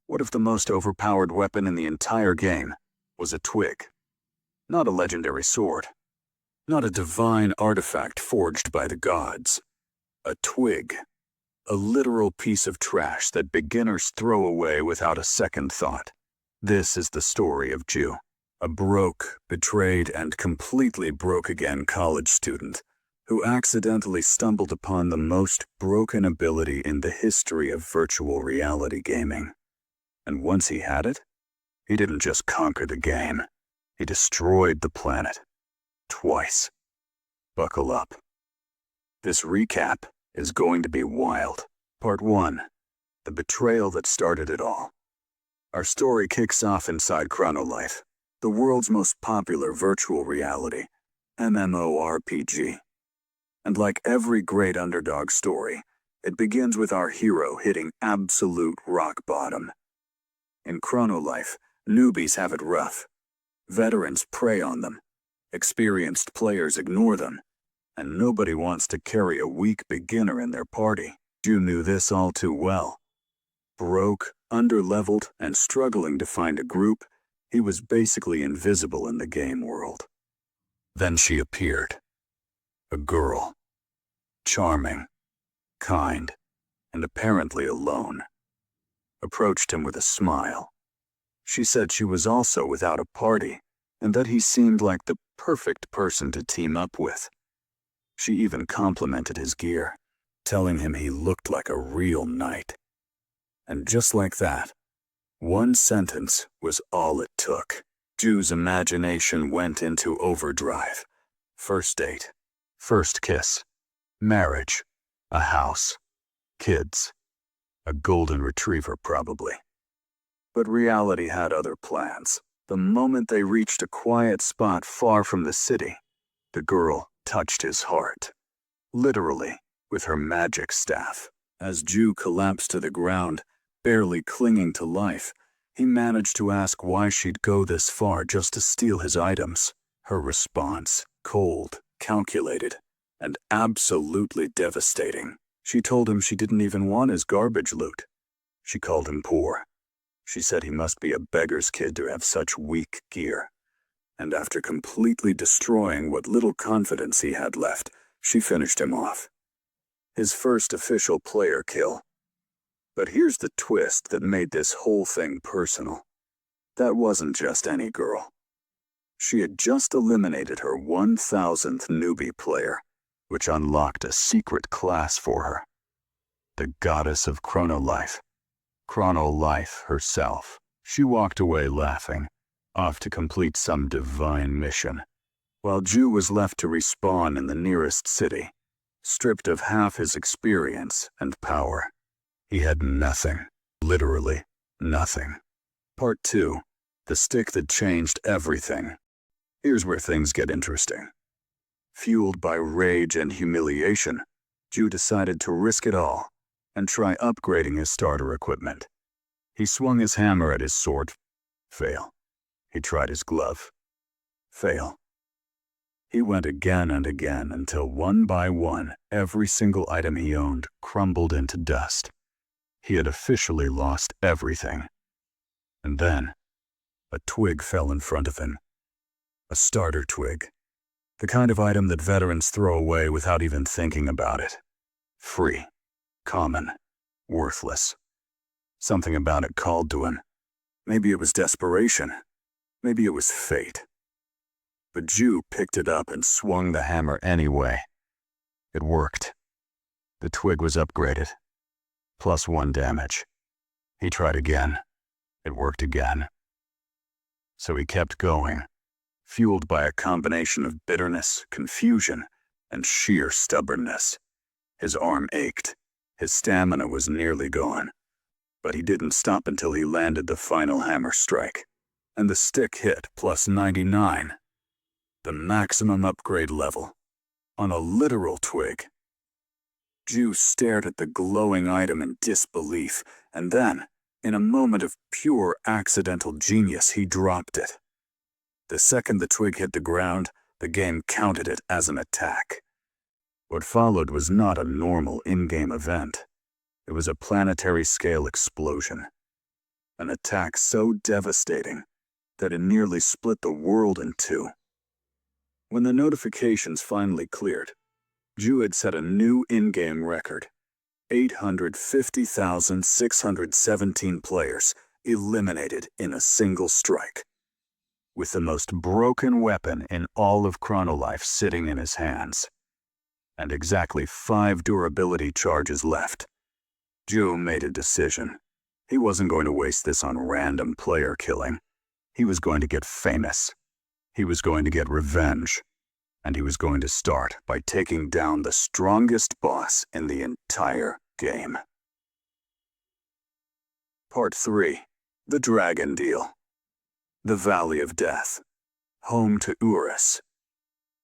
What if the most overpowered weapon in the entire game was a twig? Not a legendary sword. Not a divine artifact forged by the gods. A twig. A literal piece of trash that beginners throw away without a second thought. This is the story of Ju, a broke, betrayed, and completely broke again college student who accidentally stumbled upon the most broken ability in the history of virtual reality gaming. And once he had it, he didn't just conquer the game, he destroyed the planet. Twice. Buckle up. This recap is going to be wild. Part 1. The betrayal that started it all. Our story kicks off inside Chronolife, the world's most popular virtual reality, MMORPG. And like every great underdog story, it begins with our hero hitting absolute rock bottom. In Chronolife, newbies have it rough. Veterans prey on them. Experienced players ignore them. And nobody wants to carry a weak beginner in their party. Ju knew this all too well. Broke, underleveled, and struggling to find a group, he was basically invisible in the game world. Then she appeared. A girl. Charming, kind, and apparently alone. Approached him with a smile. She said she was also without a party, and that he seemed like the perfect person to team up with. She even complimented his gear, telling him he looked like a real knight. And just like that, one sentence was all it took. Ju's imagination went into overdrive. First date, first kiss, marriage, a house, kids, a golden retriever probably. But reality had other plans. The moment they reached a quiet spot far from the city, the girl touched his heart. Literally, with her magic staff. As Ju collapsed to the ground, barely clinging to life, he managed to ask why she'd go this far just to steal his items. Her response, cold, calculated, and absolutely devastating. She told him she didn't even want his garbage loot. She called him poor. She said he must be a beggar's kid to have such weak gear. And after completely destroying what little confidence he had left, she finished him off. His first official player kill. But here's the twist that made this whole thing personal. That wasn't just any girl. She had just eliminated her 1000th newbie player, which unlocked a secret class for her. The goddess of Chronolife. Chronolife herself. She walked away laughing, off to complete some divine mission, while Ju was left to respawn in the nearest city, stripped of half his experience and power. He had nothing, literally nothing. Part 2. The stick that changed everything. Here's where things get interesting. Fueled by rage and humiliation, Ju decided to risk it all and try upgrading his starter equipment. He swung his hammer at his sword. Fail. He tried his glove. Fail. He went again and again until one by one, every single item he owned crumbled into dust. He had officially lost everything. And then, a twig fell in front of him. A starter twig. The kind of item that veterans throw away without even thinking about it. Free. Common. Worthless. Something about it called to him. Maybe it was desperation. Maybe it was fate. But Ju picked it up and swung the hammer anyway. It worked. The twig was upgraded. +1 damage. He tried again. It worked again. So he kept going, fueled by a combination of bitterness, confusion, and sheer stubbornness. His arm ached. His stamina was nearly gone. But he didn't stop until he landed the final hammer strike. And the stick hit +99. The maximum upgrade level. On a literal twig. Ju stared at the glowing item in disbelief, and then, in a moment of pure accidental genius, he dropped it. The second the twig hit the ground, the game counted it as an attack. What followed was not a normal in-game event. It was a planetary-scale explosion. an attack so devastating that it nearly split the world in two. When the notifications finally cleared, Ju had set a new in-game record: 850,617 players eliminated in a single strike, with the most broken weapon in all of Chronolife sitting in his hands, and exactly 5 durability charges left. Ju made a decision. He wasn't going to waste this on random player killing. He was going to get famous. He was going to get revenge. And he was going to start by taking down the strongest boss in the entire game. Part 3. The Dragon Deal. The Valley of Death. Home to Urus,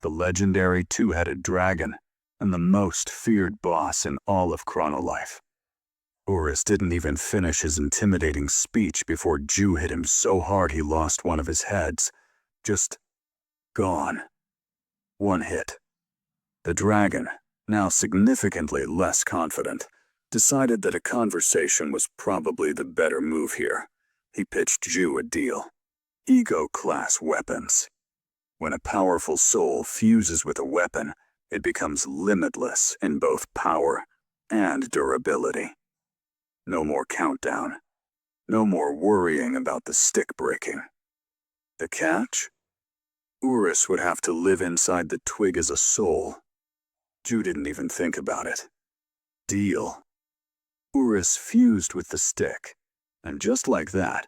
the legendary two-headed dragon and the most feared boss in all of Chronolife. Urus didn't even finish his intimidating speech before Ju hit him so hard he lost one of his heads. Just gone. One hit. The dragon, now significantly less confident, decided that a conversation was probably the better move here. He pitched Ju a deal. Ego-class weapons. When a powerful soul fuses with a weapon, it becomes limitless in both power and durability. No more countdown. No more worrying about the stick breaking. The catch? Urus would have to live inside the twig as a soul. Ju didn't even think about it. Deal. Urus fused with the stick, and just like that,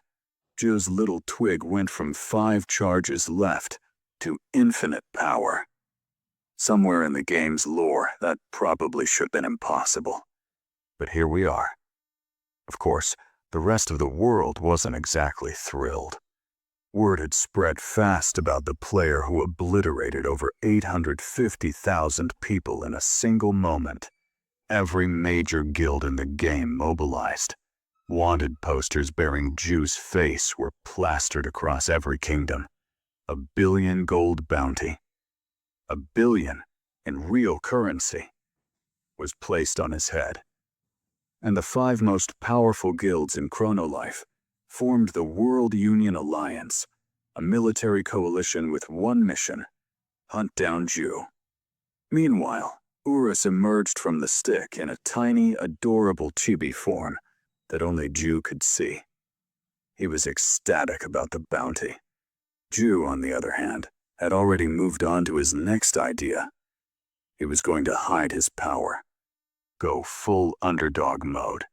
Ju's little twig went from 5 charges left to infinite power. Somewhere in the game's lore, that probably should have been impossible. But here we are. Of course, the rest of the world wasn't exactly thrilled. Word had spread fast about the player who obliterated over 850,000 people in a single moment. Every major guild in the game mobilized. Wanted posters bearing Ju's face were plastered across every kingdom. $1 billion gold bounty, $1 billion in real currency, was placed on his head. And the 5 most powerful guilds in Chronolife formed the World Union Alliance, a military coalition with one mission: hunt down Ju. Meanwhile, Urus emerged from the stick in a tiny, adorable chibi form that only Ju could see. He was ecstatic about the bounty. Ju, on the other hand, had already moved on to his next idea. He was going to hide his power. Go full underdog mode.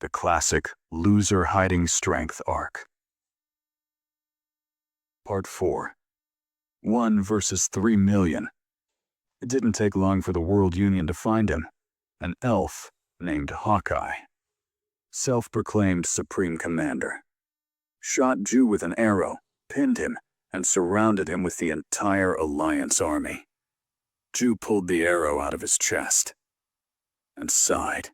The classic loser hiding strength arc. Part 4. 1 versus 3 million. It didn't take long for the World Union to find him. An elf named Hawkeye. Self-proclaimed Supreme Commander. Shot Ju with an arrow, pinned him, and surrounded him with the entire Alliance army. Ju pulled the arrow out of his chest and sighed.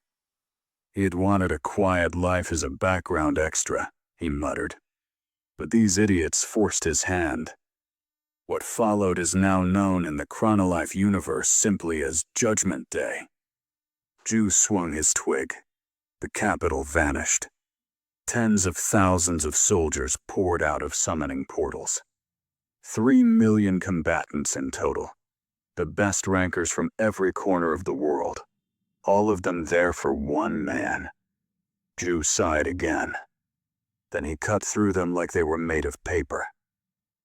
He had wanted a quiet life as a background extra, he muttered. But these idiots forced his hand. What followed is now known in the Chronolife universe simply as Judgment Day. Ju swung his twig. The capital vanished. Tens of thousands of soldiers poured out of summoning portals. 3 million combatants in total. The best rankers from every corner of the world. All of them there for one man. Ju sighed again. Then he cut through them like they were made of paper.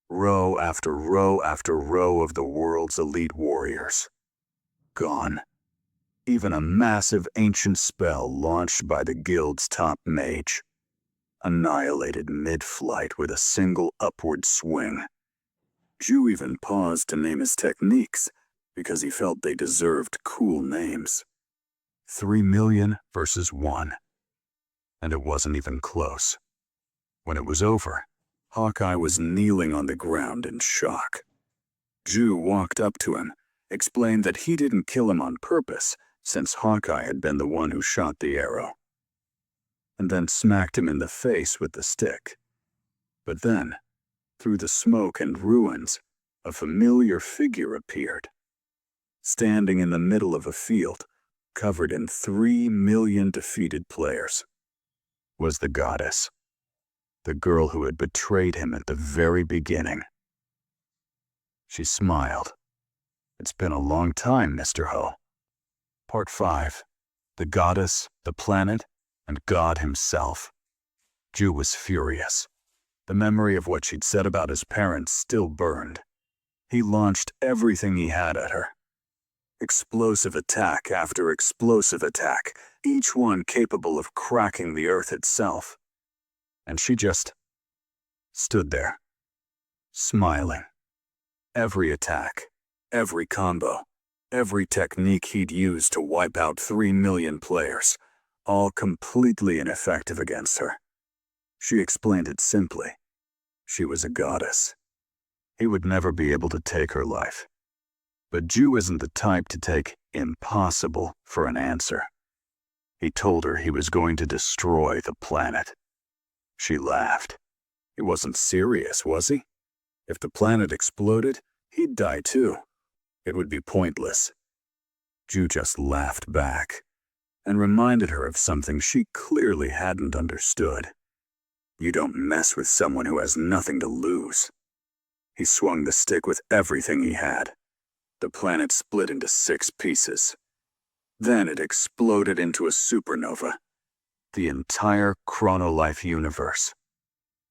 Row after row after row of the world's elite warriors. Gone. Even a massive ancient spell launched by the guild's top mage. Annihilated mid-flight with a single upward swing. Ju even paused to name his techniques because he felt they deserved cool names. 3 million versus 1. And it wasn't even close. When it was over, Hawkeye was kneeling on the ground in shock. Ju walked up to him, explained that he didn't kill him on purpose since Hawkeye had been the one who shot the arrow, and then smacked him in the face with the stick. But then, through the smoke and ruins, a familiar figure appeared. Standing in the middle of a field, covered in 3 million defeated players, was the goddess. the girl who had betrayed him at the very beginning. She smiled. "It's been a long time, Mr. Ho." Part 5. The Goddess, the Planet, and God himself. Ju was furious. The memory of what she'd said about his parents still burned. He launched everything he had at her. Explosive attack after explosive attack, each one capable of cracking the earth itself. And she just stood there, smiling. Every attack, every combo, every technique he'd used to wipe out 3 million players, all completely ineffective against her. She explained it simply. She was a goddess. He would never be able to take her life. But Ju isn't the type to take impossible for an answer. He told her he was going to destroy the planet. She laughed. He wasn't serious, was he? If the planet exploded, he'd die too. It would be pointless. Ju just laughed back and reminded her of something she clearly hadn't understood. You don't mess with someone who has nothing to lose. He swung the stick with everything he had. The planet split into 6 pieces. Then it exploded into a supernova. The entire Chronolife universe,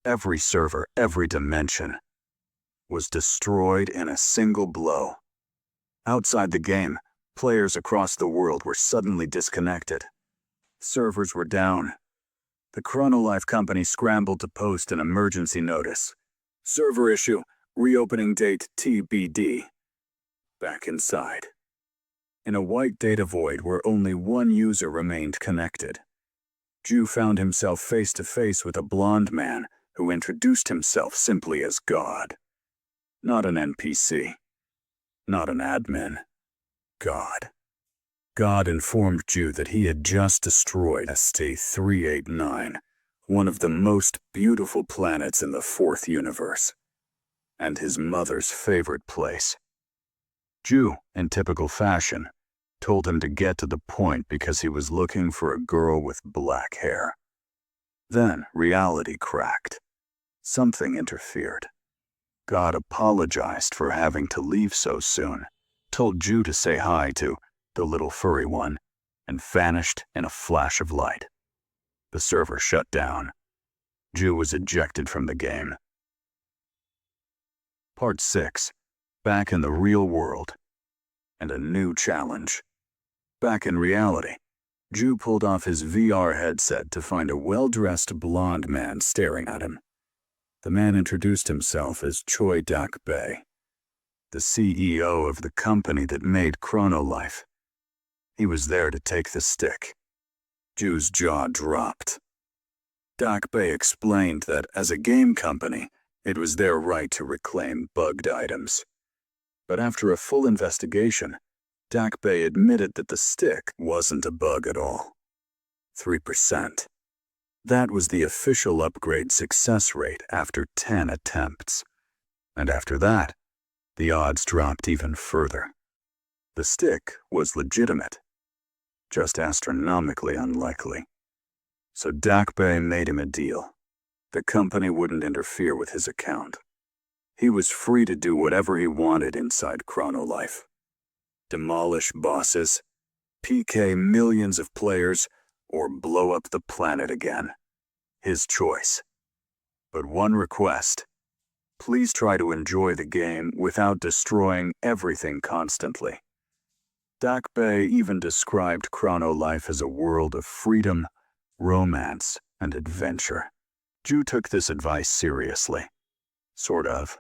every server, every dimension, was destroyed in a single blow. Outside the game, players across the world were suddenly disconnected. Servers were down. The Chronolife company scrambled to post an emergency notice. Server issue, reopening date TBD. Back inside. In a white data void where only one user remained connected, Ju found himself face to face with a blonde man who introduced himself simply as God. Not an NPC. Not an admin. God. God informed Ju that he had just destroyed ST-389, one of the most beautiful planets in the 4th universe, and his mother's favorite place. Ju, in typical fashion, told him to get to the point because he was looking for a girl with black hair. Then reality cracked. Something interfered. God apologized for having to leave so soon, told Ju to say hi to the little furry one, and vanished in a flash of light. The server shut down. Ju was ejected from the game. Part 6. Back in the real world. And a new challenge. Back in reality, Ju pulled off his VR headset to find a well-dressed blonde man staring at him. The man introduced himself as Choi Dak-bae, the CEO of the company that made Chronolife. He was there to take the stick. Ju's jaw dropped. Dak-bae explained that as a game company, it was their right to reclaim bugged items. But after a full investigation, Dak-bae admitted that the stick wasn't a bug at all. 3%. That was the official upgrade success rate after 10 attempts. And after that, the odds dropped even further. The stick was legitimate, just astronomically unlikely. So Dak-bae made him a deal. The company wouldn't interfere with his account. He was free to do whatever he wanted inside Chronolife. Demolish bosses, PK millions of players, or blow up the planet again. His choice. But one request. Please try to enjoy the game without destroying everything constantly. Dak-bae even described Chronolife as a world of freedom, romance, and adventure. Ju took this advice seriously. Sort of.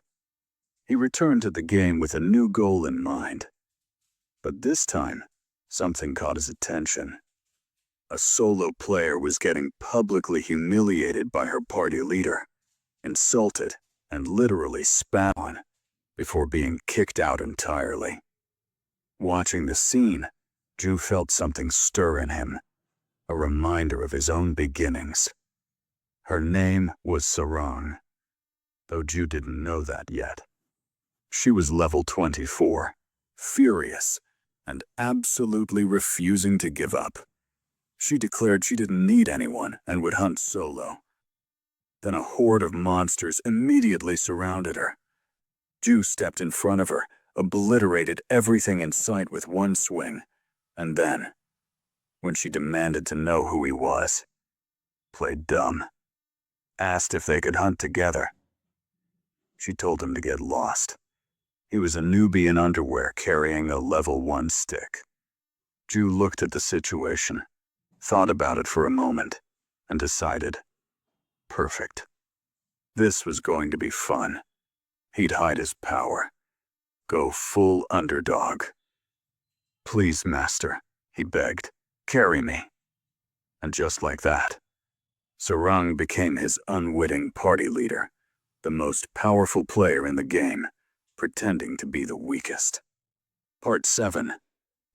He returned to the game with a new goal in mind. But this time, something caught his attention. A solo player was getting publicly humiliated by her party leader, insulted, and literally spat on, before being kicked out entirely. Watching the scene, Ju felt something stir in him, a reminder of his own beginnings. Her name was Sarang, though Ju didn't know that yet. She was level 24, furious, and absolutely refusing to give up. She declared she didn't need anyone and would hunt solo. Then a horde of monsters immediately surrounded her. Ju stepped in front of her, obliterated everything in sight with one swing, and then, when she demanded to know who he was, played dumb. Asked if they could hunt together. She told him to get lost. He was a newbie in underwear carrying a level 1 stick. Ju looked at the situation, thought about it for a moment, and decided, perfect. This was going to be fun. He'd hide his power. Go full underdog. Please, master, he begged, carry me. And just like that, Sarang became his unwitting party leader, the most powerful player in the game, pretending to be the weakest. Part 7.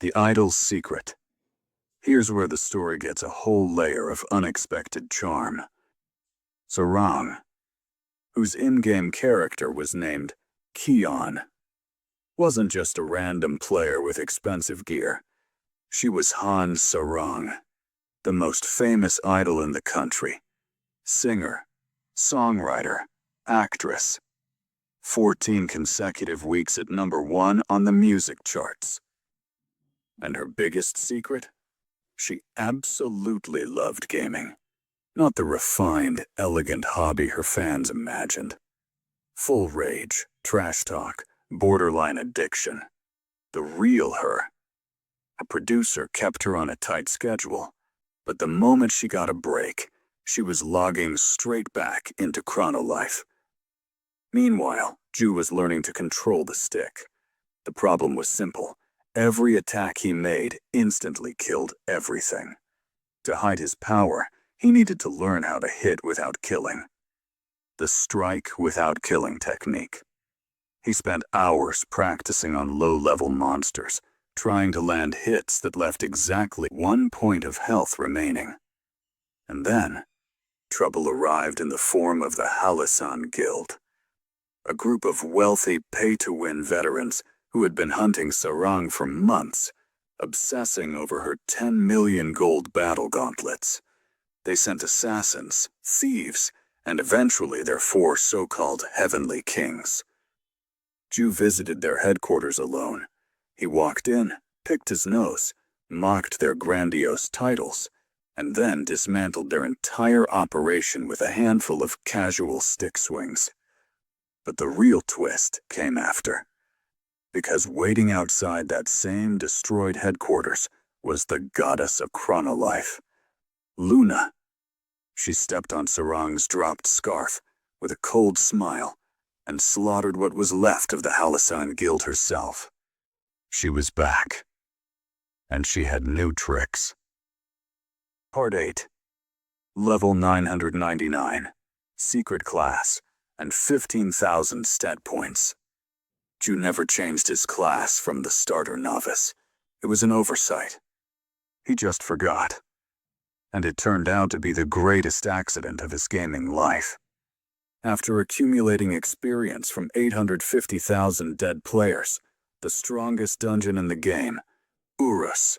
The Idol's Secret. Here's where the story gets a whole layer of unexpected charm. Sarang, whose in-game character was named Kion, wasn't just a random player with expensive gear. She was Han Sarang, the most famous idol in the country. Singer, songwriter, actress. 14 consecutive weeks at #1 on the music charts. And her biggest secret? She absolutely loved gaming. Not the refined, elegant hobby her fans imagined. Full rage, trash talk, borderline addiction. The real her. A producer kept her on a tight schedule, but the moment she got a break, she was logging straight back into chronolife. Meanwhile, Ju was learning to control the stick. The problem was simple. Every attack he made instantly killed everything. To hide his power, he needed to learn how to hit without killing. The strike without killing technique. He spent hours practicing on low-level monsters, trying to land hits that left exactly 1 point of health remaining. And then, trouble arrived in the form of the Halasan Guild, a group of wealthy pay-to-win veterans who had been hunting Sarang for months, obsessing over her 10 million gold battle gauntlets. They sent assassins, thieves, and eventually their 4 so-called heavenly kings. Ju visited their headquarters alone. He walked in, picked his nose, mocked their grandiose titles, and then dismantled their entire operation with a handful of casual stick swings. But the real twist came after. Because waiting outside that same destroyed headquarters was the goddess of chronolife, Luna. She stepped on Sarang's dropped scarf with a cold smile and slaughtered what was left of the Halasan Guild herself. She was back, and she had new tricks. Part 8. Level 999, Secret Class, and 15,000 stat points. Ju never changed his class from the starter novice. It was an oversight. He just forgot. And it turned out to be the greatest accident of his gaming life. After accumulating experience from 850,000 dead players, the strongest dungeon in the game, Urus,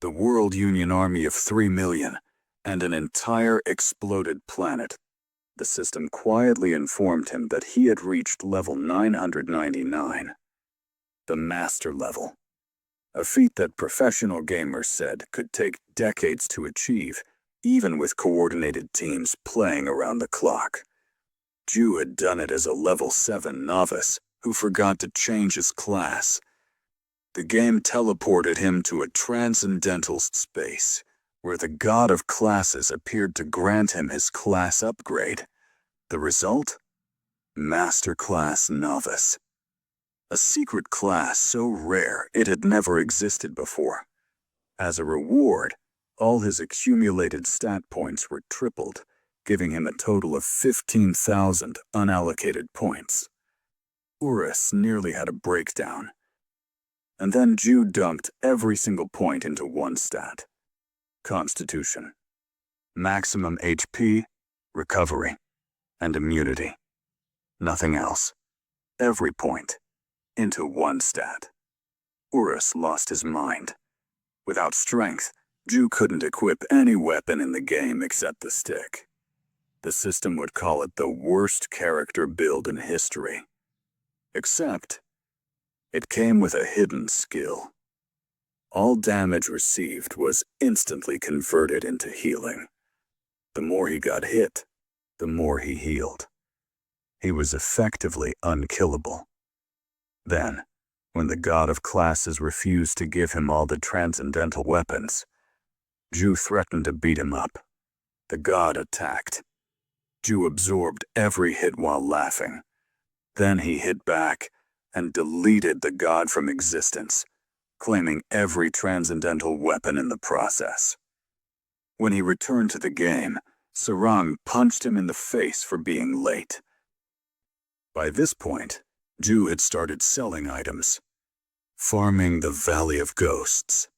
the World Union army of 3 million, and an entire exploded planet, the system quietly informed him that he had reached level 999, the master level, a feat that professional gamers said could take decades to achieve, even with coordinated teams playing around the clock. Ju had done it as a level 7 novice who forgot to change his class. The game teleported him to a transcendental space, where the god of classes appeared to grant him his class upgrade. The result? Master Class Novice. A secret class so rare it had never existed before. As a reward, all his accumulated stat points were tripled, giving him a total of 15,000 unallocated points. Urus nearly had a breakdown. And then Ju dumped every single point into one stat. Constitution, maximum HP, recovery, and immunity. Nothing else. Every point into one stat. Urus lost his mind. Without strength, Ju couldn't equip any weapon in the game except the stick. the system would call it the worst character build in history. Except, it came with a hidden skill. All damage received was instantly converted into healing. The more he got hit, the more he healed. He was effectively unkillable. Then, when the god of classes refused to give him all the transcendental weapons, Ju threatened to beat him up. The god attacked. Ju absorbed every hit while laughing. Then he hit back and deleted the god from existence, claiming every transcendental weapon in the process. When he returned to the game, Sarang punched him in the face for being late. By this point, Ju had started selling items, farming the Valley of Ghosts,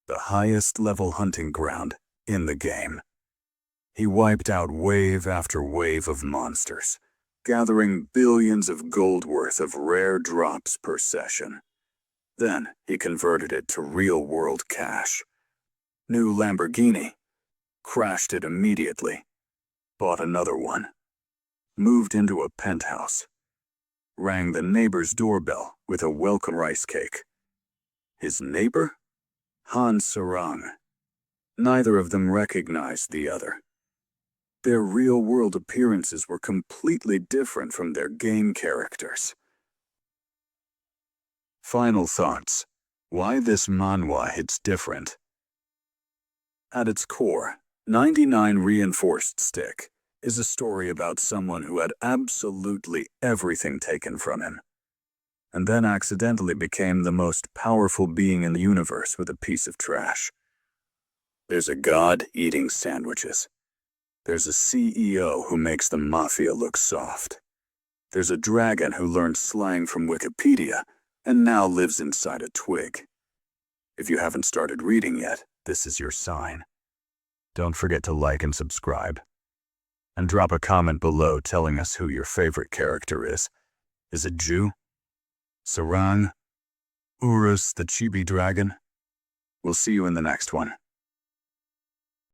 the highest level hunting ground in the game. He wiped out wave after wave of monsters, gathering billions of gold worth of rare drops per session. Then he converted it to real-world cash. New Lamborghini. Crashed it immediately. Bought another one. Moved into a penthouse. Rang the neighbor's doorbell with a welcome rice cake. His neighbor? Han Sarang. Neither of them recognized the other. Their real-world appearances were completely different from their game characters. Final thoughts. Why this manhwa hits different. At its core, 99 Reinforced Stick is a story about someone who had absolutely everything taken from him, and then accidentally became the most powerful being in the universe with a piece of trash. There's a god eating sandwiches. There's a CEO who makes the mafia look soft. There's a dragon who learned slang from Wikipedia and now lives inside a twig. If you haven't started reading yet, this is your sign. Don't forget to like and subscribe. And drop a comment below telling us who your favorite character is. Is it Ju? Sarang? Urus the chibi dragon? We'll see you in the next one.